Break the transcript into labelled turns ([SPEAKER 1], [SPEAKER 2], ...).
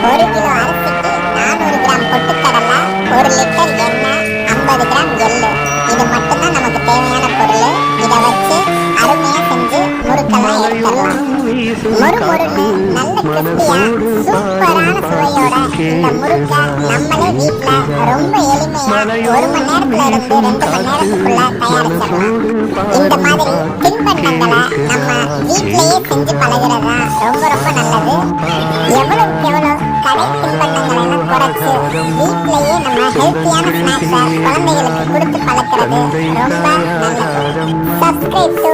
[SPEAKER 1] 1 kilo அரிசிக்கு 400 gram பொட்டுக்கடலை, 1 litre எண்ணெய், 50 கிராம் எள்ளு. இது மட்டும்தான் நமக்கு தேவையான பொருள். இதை வச்சு அருமையா செஞ்சு முறுக்கெல்லாம் எடுத்துடலாம். முறுமுறுன்னு நல்ல கிறிஸ்பியா சூப்பரான சுவையோட இந்த முறுக்கை நம்மளே வீட்டுல ரொம்ப எளிமையா 1 மணி நேரத்துல இருந்து 2 மணி நேரத்துக்குள்ள தயாரிச்சிடலாம். இந்த மாதிரி தின்பண்டங்களை நம்ம வீட்டிலேயே செஞ்சு பழகிறதா ரொம்ப ரொம்ப நல்லது. எவ்வளவுக்கு எவ்வளவு கடை தின்பண்டங்களை எல்லாம் குறைச்சு வீட்டிலேயே நம்ம ஹெல்த்தியான ஸ்நாக்ஸை குழந்தைகளுக்கு கொடுத்து பழக்கிறது ரொம்ப நல்லது. Subscribe to